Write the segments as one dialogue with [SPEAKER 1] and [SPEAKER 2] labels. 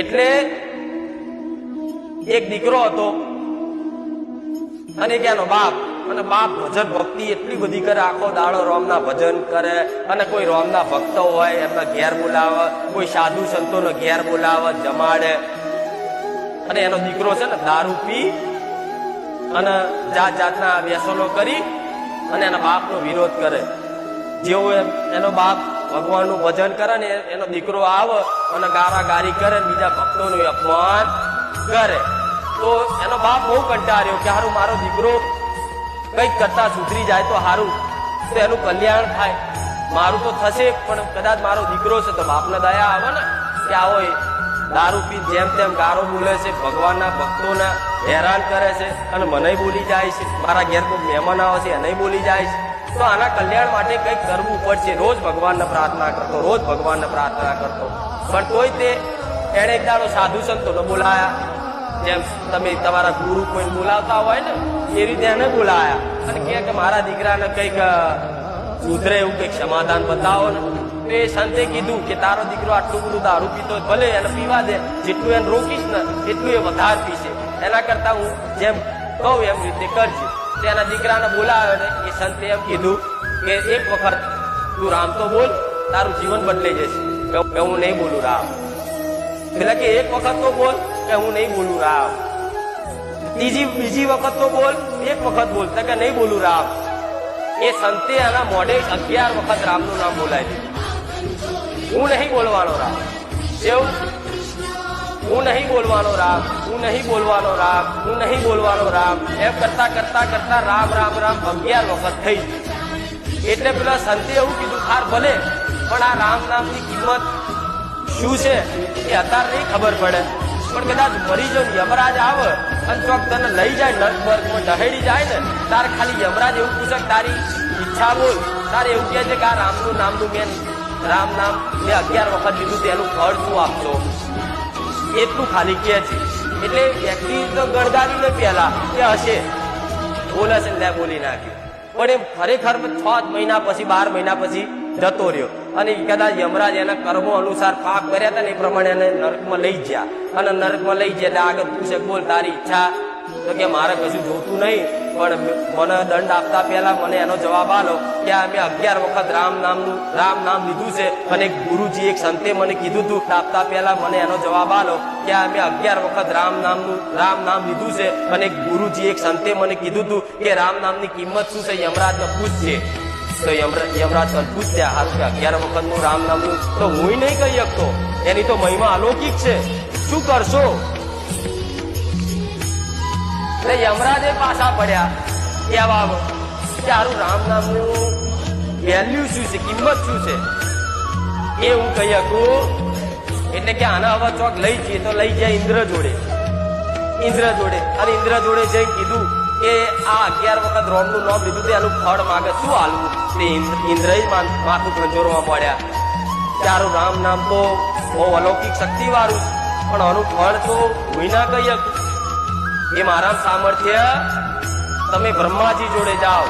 [SPEAKER 1] એટલે એક દીકરો હતો અને એનો બાપ, અને બાપ ભજન ભક્તિ એટલી બધી કરે, આખો દાડો રોમના ભજન કરે, અને કોઈ રોમના ભક્તો હોય એમના ઘેર બોલાવે, કોઈ સાધુ સંતોનો ઘેર બોલાવે, જમાડે. અને એનો દીકરો છે ને દારૂ પી અને જાત જાતના વ્યસનો કરી અને એના બાપનો વિરોધ કરે. જેવો એનો બાપ ભગવાનનું ભજન કરે ને એનો દીકરો આવે અને ગારાગારી કરે, બીજા ભક્તોનું અપમાન કરે. તો એનો બાપ બહુ કંટાળ્યો કે હારું મારો દીકરો કઈક કરતા સુધરી જાય તો હારું, તો એનું કલ્યાણ થાય. મારું તો થશે પણ કદાચ મારો દીકરો છે તો બાપને દયા આવે ને કે આવો દારૂ પી જેમ તેમ ગારો બોલે છે, ભગવાનના ભક્તોને હેરાન કરે છે અને મને બોલી જાય છે, મારા ઘેર કોઈ મહેમાન આવે છે એને બોલી જાય છે. તો આના કલ્યાણ માટે કંઈક કરવું પડશે. રોજ ભગવાનને પ્રાર્થના કરતો, રોજ ભગવાનને પ્રાર્થના કરતો, પણ તોય તે એને એક દાડો સાધુ સંતોને બોલાયા. જેમ તમે તમારા ગુરુ કોઈ બોલાવતા હોય ને એ રીતે એને બોલાયા અને કે મારા દીકરાને કંઈક સુધરે એવું કંઈક સમાધાન બતાવો ને. તો એ સંતે કીધું કે તારો દીકરો આટલું બધું દારૂ પીતો ભલે એને પીવા દે, જેટલું એને રોકીશ ને એટલું એ વધારે પીશે, એના કરતા હું જેમ કહું એમ રીતે કરજે. તો એના દીકરાને બોલાવ્યો ને એ સંતે એમ કીધું કે એક વખત તું રામ તો બોલ, તારું જીવન બદલાઈ જશે. કે હું નહીં બોલું રામ. પેલા કે એક વખત તો બોલ, કે હું નહીં બોલું રામ. બીજી વખત તો બોલ, એક વખત બોલ, કે નહીં બોલું રામ. એ સંતે આના મોઢે 11 વખત રામનું નામ બોલાવી દીધું. હું નહીં બોલવાનો રામ, એવું હું નહીં બોલવાનો રામ, હું નહીં બોલવાનો રામ, હું નહીં બોલવાનો રામ, એમ કરતા કરતા કરતા રામ રામ રામ 11 વખત થઈ ગઈ. એટલે પેલા સંતે એવું કીધું ખાર ભલે, પણ આ રામ નામની કિંમત શું છે એ અત્યારે નહીં ખબર પડે, પણ કદાચ મરી જો યમરાજ આવે અને ચોક તને લઈ જાય નર્કમાં ઢહેડી જાય ને, તારે ખાલી યમરાજ એવું પૂછે કે તારી ઈચ્છા બોલ, તારે એવું કહે છે કે આ રામનું નામનું મેં રામ નામ મેં 11 વખત લીધું, તેનું ફળ શું આપશો, એટલું ખાલી કહે છે. એટલે વ્યક્તિ તો ગણગારીને પહેલા કે હશે બોલે છે ને બોલી નાખ્યું, પણ એ ખરેખર 6 મહિના પછી 12 મહિના પછી જતો રહ્યો અને કદાચ યમરાજ એના કર્મો અનુસાર પાપ કર્યા હતા ને એ પ્રમાણે એને નરકમાં લઈ ગયા. અને નરકમાં લઈ ગયા એટલે આગળ પૂછે બોલ તારી ઈચ્છા, તો કે મારે કશું જોતું નહીં, પણ મને દંડ આપતા પહેલા મને એનો જવાબ આલો કે આ મેં 11 વખત રામ નામ લીધું છે અને ગુરુજી એક સંતે મને કીધું હતું આપતા પહેલા મને એનો જવાબ આલો કે આ મેં 11 વખત રામ નામ લીધું છે અને ગુરુજી એક સંતે મને કીધું હતું કે રામ નામની કિંમત શું છે, યમરાજને પૂછશે. તો યમરાજ પૂછ્યા હારું કે 11 વખત નું રામ નામનું તો હું નહીં કહી શકતો, એની તો મહિમા અલૌકિક છે, શું કરશો? એટલે યમરાજે પાછા પડ્યા કહેવા કે હારું રામ નામનું વેલ્યુ શું છે, કિંમત શું છે એ હું કહી શકું. એટલે કે આના હવે ચોક લઈ જઈએ તો લઈ જાય ઇન્દ્ર જોડે અને ઇન્દ્ર જોડે જઈ કીધું કે આ 11 વખત રોમનું નામ લીધું એનું ફળ માગે, શું હાલવું? તે ઇન્દ્રએ માથું ખંજોરવા પડ્યા. તારું રામ નામ તો બહુ અલૌકિક શક્તિ વાળું, પણ આનું ફળ તો હું ના કહી શકું. એ મારા સામર્થ્ય તમે બ્રહ્માજી જોડે જાઓ,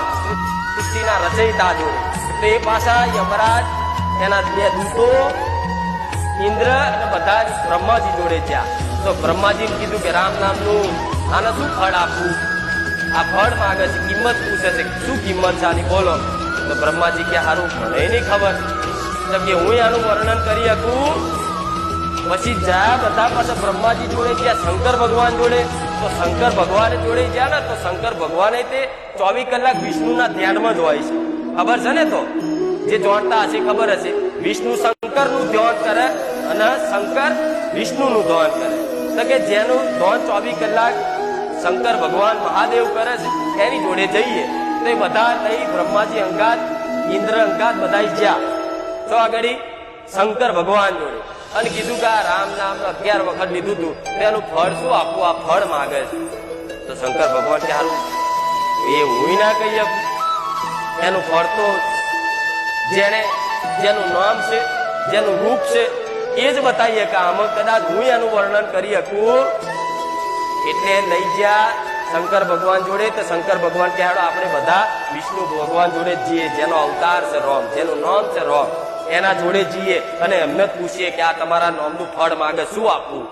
[SPEAKER 1] સૃષ્ટિના રચયિતા જોડે. તો એ પાછા યમરાજ એના 2 દૂતો ઇન્દ્ર અને બધા જ બ્રહ્માજી જોડે ગયા. તો બ્રહ્માજીને કીધું કે રામ નામનું આને શું ફળ આપવું? આ ફળ માગે છે, કિંમત પૂછે છે, શું કિંમત છે આની બોલો? તો બ્રહ્માજી કે હારું મને નહીં ખબર, તો કે હું આનું વર્ણન કરી શકું. પછી જ્યાં બધા પાછા બ્રહ્માજી જોડે ગયા શંકર ભગવાન જોડે. તો શંકર ભગવાન જોડે ગયા ને તો શંકર ભગવાને તે 24 કલાક વિષ્ણુના ધ્યાનમાં જ હોય છે, ખબર છે ને? તો જે જાણતા હશે ખબર હશે, વિષ્ણુ શંકરનું ધ્યાન કરે અને શંકર વિષ્ણુનું ધ્યાન કરે. તો કે જેનું ધ્યાન 24 કલાક શંકર ભગવાન મહાદેવ કરે છે એની જોડે જઈએ. તો એ બધા નહીં બ્રહ્માજી અંગાત ઇન્દ્ર અંગાત બધા જ્યાં તો આગળ શંકર ભગવાન જોડે અને કીધું કે આ રામ નામ 11 વખત લીધું હતું, તેનું ફળ શું આપવું? આ ફળ માગે છે. તો શંકર ભગવાન કે હારું એ હું ના કહી શકું, એનું ફળ તો જેનું નામ છે, જેનું રૂપ છે એ જ બતાવીએ કે આમાં કદાચ હું એનું વર્ણન કરી શકું. એટલે લઈ ગયા શંકર ભગવાન જોડે. તો શંકર ભગવાન કહેવાડો આપણે બધા વિષ્ણુ ભગવાન જોડે જઈએ, જેનો અવતાર છે રોમ, જેનું નામ છે રોમ. એના જોડે જઈએ અને એમને જ પૂછીએ કે આ તમારા નામનું ફળ માંગે, શું આપવું?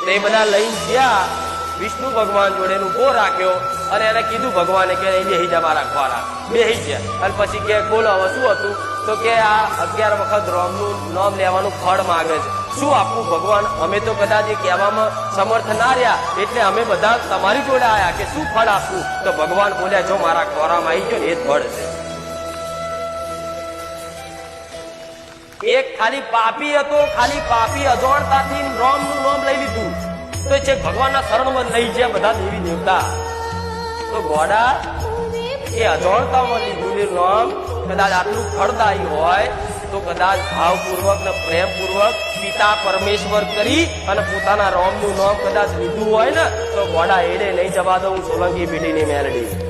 [SPEAKER 1] તે બધા લઈને ગયા, વિષ્ણુ ભગવાન જોડે ઉભો રાખ્યો અને એને કીધું ભગવાને કે અહીં બેહી જા મારા ખોરા. બેહી ગયા અને પછી કે બોલો હવે શું હતું? તો કે આ 11 વખત રામનું નામ લેવાનું ફળ માંગે છે, શું આપવું ભગવાન? અમે તો કદાચ એ કહેવામાં સમર્થ ના રહ્યા, એટલે અમે બધા તમારી જોડે આવ્યા કે શું ફળ આપવું? તો ભગવાન બોલ્યા, જો મારા ખોરામાં આવી ગયો ને એ જ ફળ છે. એક ખાલી પાપી હતો, ખાલી પાપી અજાણતાથી રામનું નામ લઈ લીધું, તો છે ભગવાનના શરણમાં લઈ જાય બધા દેવી દેવતા. તો ગોડા એ અજાણતામાં લીધું નામ કદાચ આટલું ફળદાયી હોય તો કદાચ ભાવપૂર્વક ને પ્રેમપૂર્વક પિતા પરમેશ્વર કરી અને પોતાના રામનું નામ કદાચ લીધું હોય ને તો ગોડા એડે નહીં જવા દઉં સોલંકી પેઢીની મેલડી.